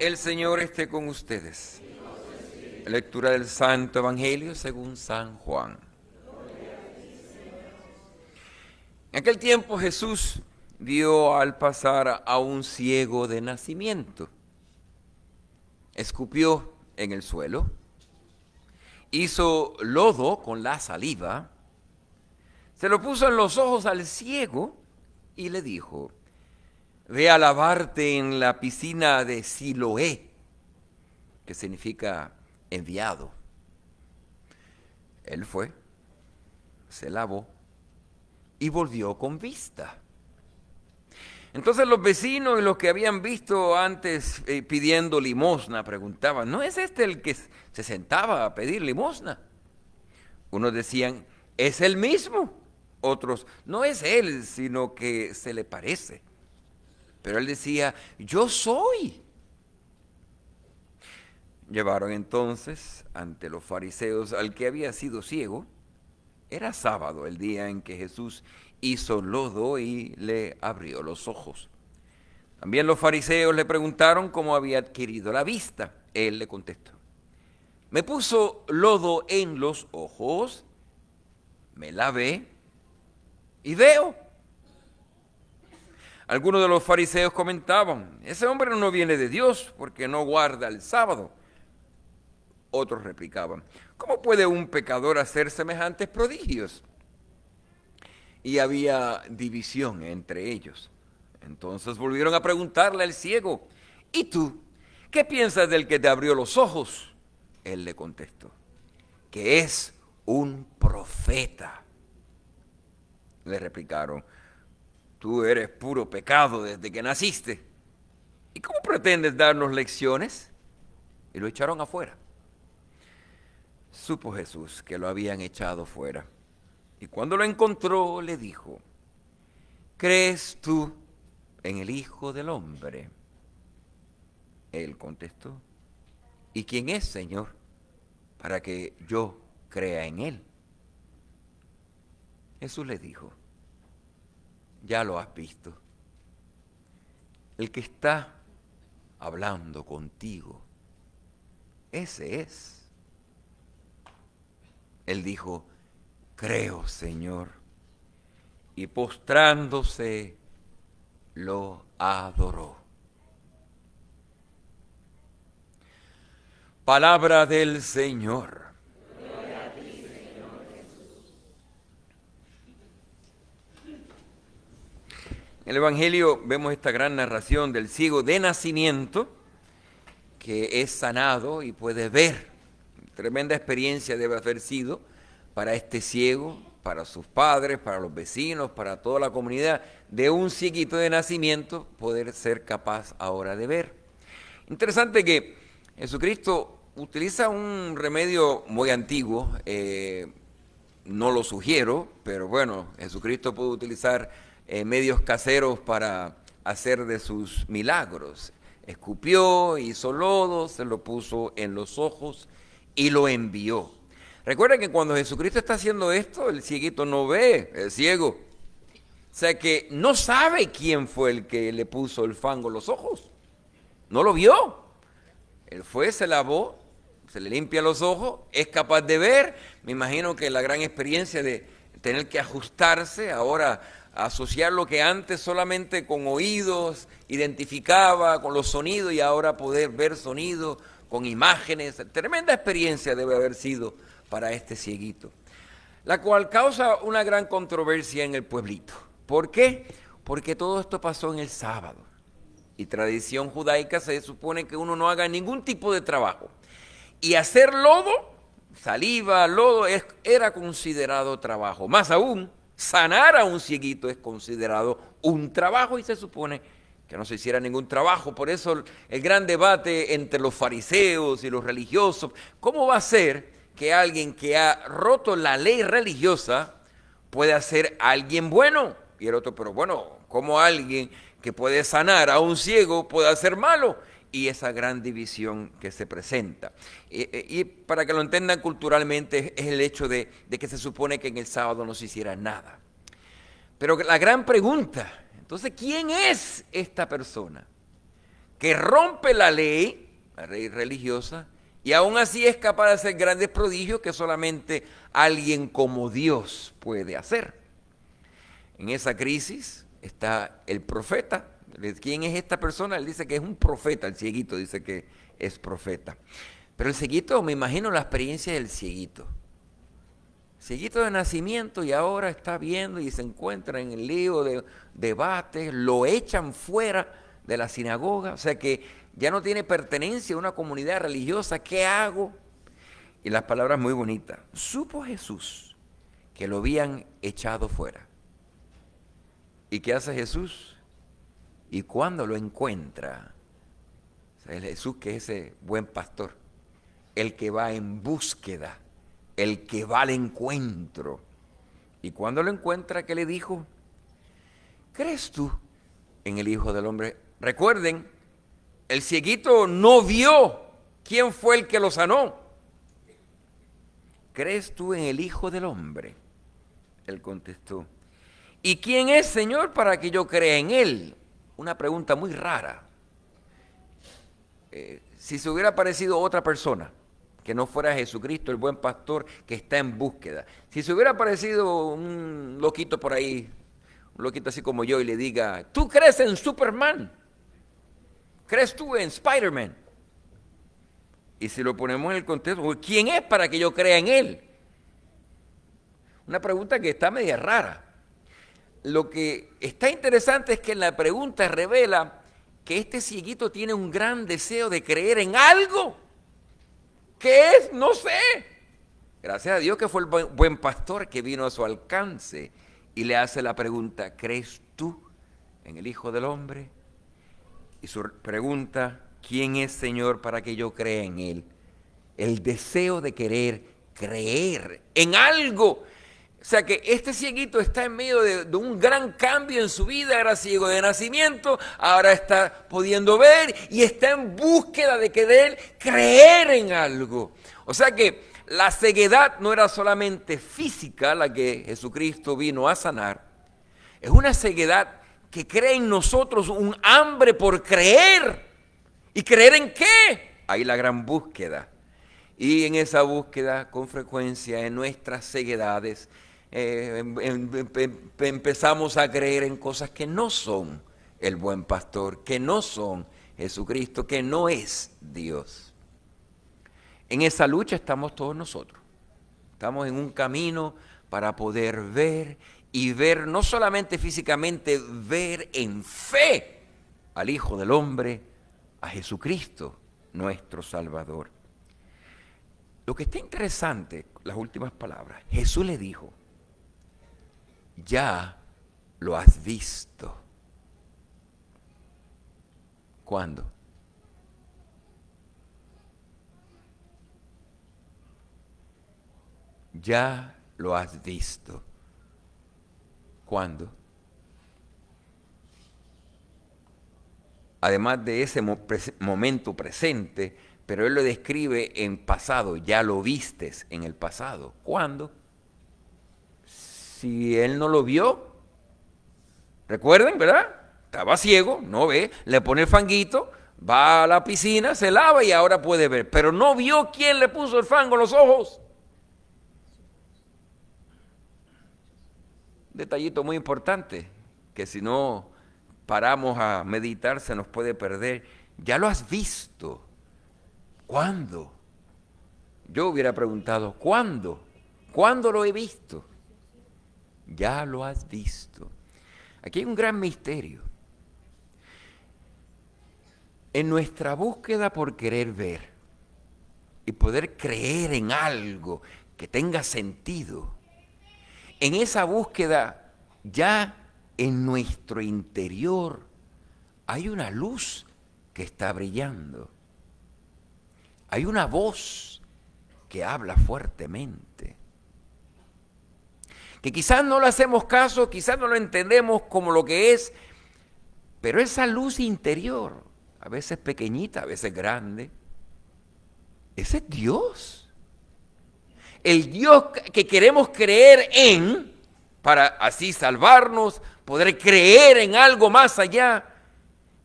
El Señor esté con ustedes. Lectura del Santo Evangelio según San Juan. En aquel tiempo Jesús vio al pasar a un ciego de nacimiento. Escupió en el suelo, hizo lodo con la saliva, se lo puso en los ojos al ciego y le dijo: ve a lavarte en la piscina de Siloé, que significa enviado. Él fue, se lavó y volvió con vista. Entonces los vecinos y los que habían visto antes pidiendo limosna preguntaban: ¿no es este el que se sentaba a pedir limosna? Unos decían: es el mismo. Otros: no es él, sino que se le parece. Pero él decía: yo soy. Llevaron entonces ante los fariseos al que había sido ciego. Era sábado el día en que Jesús hizo lodo y le abrió los ojos. También los fariseos le preguntaron cómo había adquirido la vista. Él le contestó: me puso lodo en los ojos, me lavé y veo. Algunos de los fariseos comentaban: ese hombre no viene de Dios porque no guarda el sábado. Otros replicaban: ¿cómo puede un pecador hacer semejantes prodigios? Y había división entre ellos. Entonces volvieron a preguntarle al ciego: ¿y tú qué piensas del que te abrió los ojos? Él le contestó: que es un profeta. Le replicaron: tú eres puro pecado desde que naciste. ¿Y cómo pretendes darnos lecciones? Y lo echaron afuera. Supo Jesús que lo habían echado fuera, y cuando lo encontró le dijo: ¿crees tú en el Hijo del Hombre? Él contestó: ¿y quién es, Señor, para que yo crea en él? Jesús le dijo: ya lo has visto. El que está hablando contigo, ese es. Él dijo: creo, Señor, y postrándose lo adoró. Palabra del Señor. Gloria a ti, Señor Jesús. En el Evangelio vemos esta gran narración del ciego de nacimiento que es sanado y puede ver. Tremenda experiencia debe haber sido para este ciego, para sus padres, para los vecinos, para toda la comunidad, de un cieguito de nacimiento poder ser capaz ahora de ver. Interesante que Jesucristo utiliza un remedio muy antiguo, no lo sugiero, pero bueno, Jesucristo puede utilizar medios caseros para hacer de sus milagros. Escupió, hizo lodo, se lo puso en los ojos y lo envió. Recuerden que cuando Jesucristo está haciendo esto, el cieguito no ve, el ciego. O sea que no sabe quién fue el que le puso el fango en los ojos. No lo vio. Él fue, se lavó, se le limpia los ojos, es capaz de ver. Me imagino que la gran experiencia de tener que ajustarse, ahora asociar lo que antes solamente con oídos identificaba, con los sonidos, y ahora poder ver sonidos, con imágenes. Tremenda experiencia debe haber sido para este cieguito, la cual causa una gran controversia en el pueblito. ¿Por qué? Porque todo esto pasó en el sábado. Y tradición judaica se supone que uno no haga ningún tipo de trabajo. Y hacer lodo, saliva, lodo, era considerado trabajo. Más aún, sanar a un cieguito es considerado un trabajo y se supone que no se hiciera ningún trabajo. Por eso el gran debate entre los fariseos y los religiosos: ¿cómo va a ser que alguien que ha roto la ley religiosa puede ser alguien bueno? Y el otro: pero bueno, ¿cómo alguien que puede sanar a un ciego puede ser malo? Y esa gran división que se presenta. Y para que lo entendan culturalmente, es el hecho de que se supone que en el sábado no se hiciera nada. Pero la gran pregunta, entonces, ¿quién es esta persona? que rompe la ley religiosa, y aún así es capaz de hacer grandes prodigios que solamente alguien como Dios puede hacer. En esa crisis está el profeta. ¿Quién es esta persona? Él dice que es un profeta, el cieguito dice que es profeta. Pero el cieguito, me imagino la experiencia del cieguito. Cieguito de nacimiento y ahora está viendo y se encuentra en el lío de debates, lo echan fuera de la sinagoga, o sea que ya no tiene pertenencia a una comunidad religiosa. ¿Qué hago? Y las palabras muy bonitas. Supo Jesús que lo habían echado fuera. ¿Y qué hace Jesús? Y cuando lo encuentra, o sea, el Jesús que es ese buen pastor, el que va en búsqueda, el que va al encuentro. Y cuando lo encuentra, ¿qué le dijo? ¿Crees tú en el Hijo del Hombre? Recuerden, el cieguito no vio quién fue el que lo sanó. ¿Crees tú en el Hijo del Hombre? Él contestó. ¿Y quién es, Señor, para que yo crea en él? Una pregunta muy rara. Si se hubiera aparecido otra persona, que no fuera Jesucristo, el buen pastor que está en búsqueda. Si se hubiera aparecido un loquito por ahí, un loquito así como yo, y le diga, ¿tú crees en Superman? ¿Crees tú en Spider-Man? Y si lo ponemos en el contexto, ¿quién es para que yo crea en él? Una pregunta que está media rara. Lo que está interesante es que en la pregunta revela que este cieguito tiene un gran deseo de creer en algo. ¿Qué es? No sé. Gracias a Dios que fue el buen pastor que vino a su alcance y le hace la pregunta, ¿crees tú en el Hijo del Hombre? Y su pregunta, ¿quién es, Señor, para que yo crea en él? El deseo de querer creer en algo. O sea que este cieguito está en medio de un gran cambio en su vida. Era ciego de nacimiento, ahora está pudiendo ver y está en búsqueda de querer creer en algo. O sea que la ceguedad no era solamente física, la que Jesucristo vino a sanar. Es una ceguedad que crea en nosotros un hambre por creer. ¿Y creer en qué? Ahí la gran búsqueda. Y en esa búsqueda, con frecuencia, en nuestras ceguedades, empezamos a creer en cosas que no son el buen pastor, que no son Jesucristo, que no es Dios. En esa lucha estamos todos nosotros. Estamos en un camino para poder ver y ver, no solamente físicamente, ver en fe al Hijo del Hombre, a Jesucristo, nuestro Salvador. Lo que está interesante, las últimas palabras, Jesús le dijo, ya lo has visto. ¿Cuándo? Ya lo has visto. ¿Cuándo? Además de ese momento presente, pero él lo describe en pasado, ya lo vistes en el pasado. ¿Cuándo? Si él no lo vio, recuerden, ¿verdad? Estaba ciego, no ve, le pone el fanguito, va a la piscina, se lava y ahora puede ver. Pero no vio quién le puso el fango en los ojos. Detallito muy importante, que si no paramos a meditar se nos puede perder. Ya lo has visto. ¿Cuándo? Yo hubiera preguntado, ¿cuándo? ¿Cuándo lo he visto? Ya lo has visto. Aquí hay un gran misterio. En nuestra búsqueda por querer ver y poder creer en algo que tenga sentido, en esa búsqueda ya en nuestro interior hay una luz que está brillando. Hay una voz que habla fuertemente. Que quizás no le hacemos caso, quizás no lo entendemos como lo que es, pero esa luz interior, a veces pequeñita, a veces grande, ese es Dios. El Dios que queremos creer en, para así salvarnos, poder creer en algo más allá.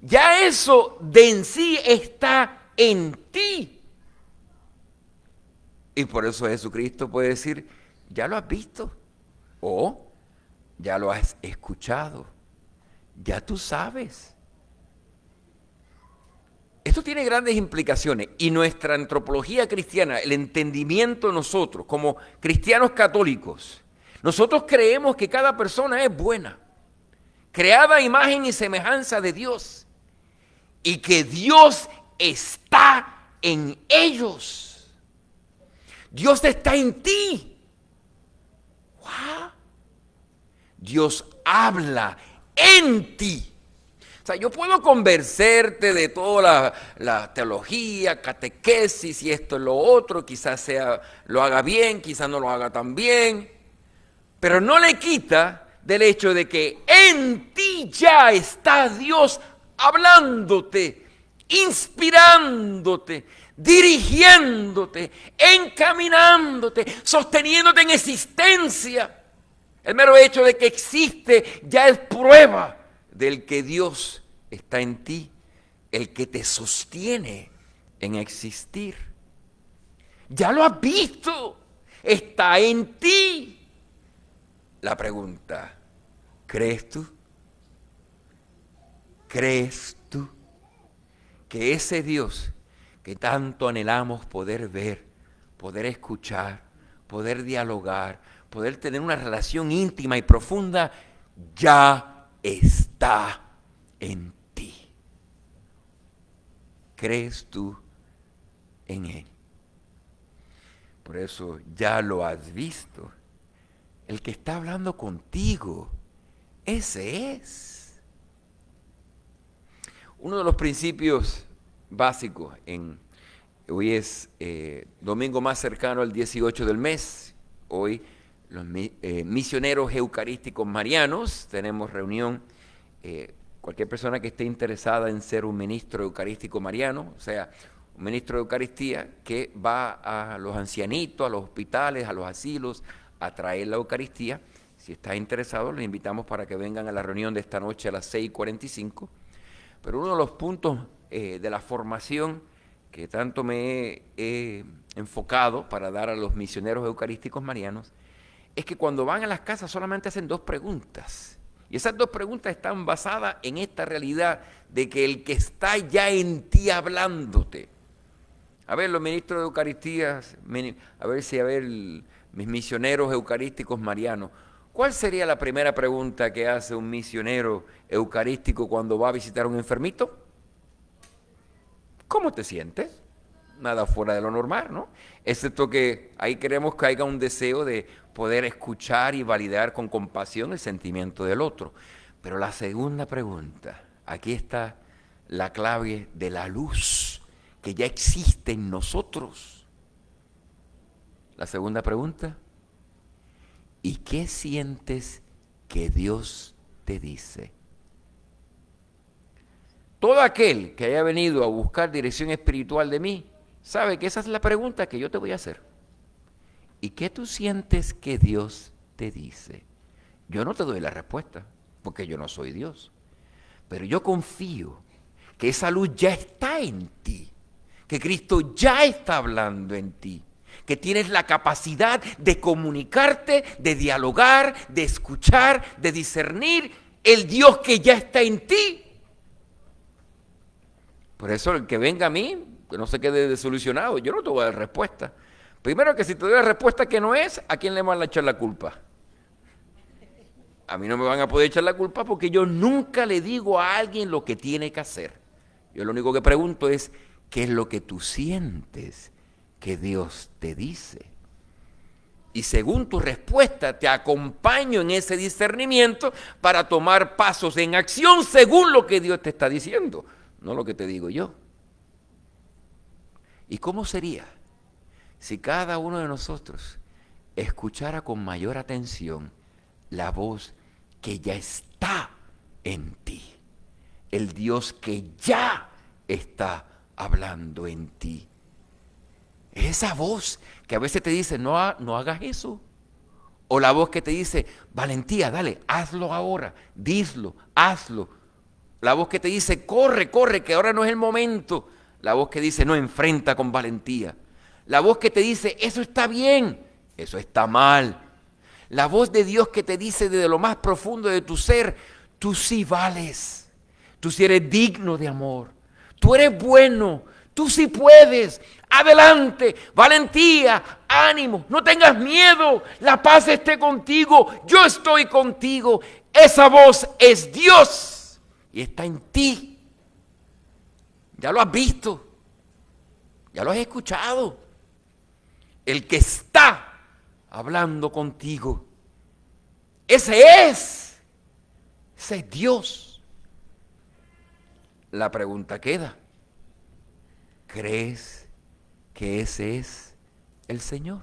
Ya eso de en sí está en ti. Y por eso Jesucristo puede decir, ya lo has visto, o ya lo has escuchado, ya tú sabes. Esto tiene grandes implicaciones y nuestra antropología cristiana, el entendimiento de nosotros como cristianos católicos, nosotros creemos que cada persona es buena, creada a imagen y semejanza de Dios, y que Dios está en ellos. Dios está en ti. ¡Wow! Dios habla en ti. O sea, yo puedo convencerte de toda la teología, catequesis y esto y lo otro, quizás lo haga bien, quizás no lo haga tan bien, pero no le quita del hecho de que en ti ya está Dios hablándote, inspirándote, dirigiéndote, encaminándote, sosteniéndote en existencia. El mero hecho de que existe ya es prueba del que Dios está en ti, el que te sostiene en existir. Ya lo has visto, está en ti. La pregunta, ¿crees tú? ¿Crees tú que ese Dios que tanto anhelamos poder ver, poder escuchar, poder dialogar, poder tener una relación íntima y profunda, ya está en ti? ¿Crees tú en Él? Por eso ya lo has visto. El que está hablando contigo, ese es. Uno de los principios básicos hoy es domingo más cercano al 18 del mes. Hoy los misioneros eucarísticos marianos, tenemos reunión. Cualquier persona que esté interesada en ser un ministro eucarístico mariano, o sea, un ministro de Eucaristía que va a los ancianitos, a los hospitales, a los asilos, a traer la Eucaristía. Si está interesado, les invitamos para que vengan a la reunión de esta noche a las 6:45. Pero uno de los puntos de la formación que tanto me he enfocado para dar a los misioneros eucarísticos marianos es que cuando van a las casas solamente hacen 2 preguntas. Y esas 2 preguntas están basadas en esta realidad de que el que está ya en ti hablándote. A ver, los ministros de Eucaristía, mis misioneros eucarísticos marianos, ¿cuál sería la primera pregunta que hace un misionero eucarístico cuando va a visitar a un enfermito? ¿Cómo te sientes? Nada fuera de lo normal, ¿no? Excepto que ahí queremos que haya un deseo de poder escuchar y validar con compasión el sentimiento del otro. Pero la segunda pregunta, aquí está la clave de la luz que ya existe en nosotros. La segunda pregunta, ¿y qué sientes que Dios te dice? Todo aquel que haya venido a buscar dirección espiritual de mí, sabe que esa es la pregunta que yo te voy a hacer. ¿Y qué tú sientes que Dios te dice? Yo no te doy la respuesta, porque yo no soy Dios. Pero yo confío que esa luz ya está en ti, que Cristo ya está hablando en ti, que tienes la capacidad de comunicarte, de dialogar, de escuchar, de discernir el Dios que ya está en ti. Por eso el que venga a mí, que no se quede desilusionado, yo no te voy a dar respuesta. Primero que si te doy la respuesta que no es, ¿a quién le van a echar la culpa? A mí no me van a poder echar la culpa porque yo nunca le digo a alguien lo que tiene que hacer. Yo lo único que pregunto es, ¿qué es lo que tú sientes que Dios te dice? Y según tu respuesta, te acompaño en ese discernimiento para tomar pasos en acción según lo que Dios te está diciendo, no lo que te digo yo. ¿Y cómo sería si cada uno de nosotros escuchara con mayor atención la voz que ya está en ti? El Dios que ya está hablando en ti. Esa voz que a veces te dice, no hagas eso. O la voz que te dice, valentía, dale, hazlo ahora, dilo, hazlo. La voz que te dice, corre, corre, que ahora no es el momento. La voz que dice, no, enfrenta con valentía. La voz que te dice, eso está bien, eso está mal. La voz de Dios que te dice desde lo más profundo de tu ser, tú sí vales. Tú sí eres digno de amor. Tú eres bueno. Tú sí puedes. Adelante. Valentía. Ánimo. No tengas miedo. La paz esté contigo. Yo estoy contigo. Esa voz es Dios. Y está en ti. Ya lo has visto. Ya lo has escuchado. El que está hablando contigo. Ese es Dios. La pregunta queda, ¿crees que ese es el Señor?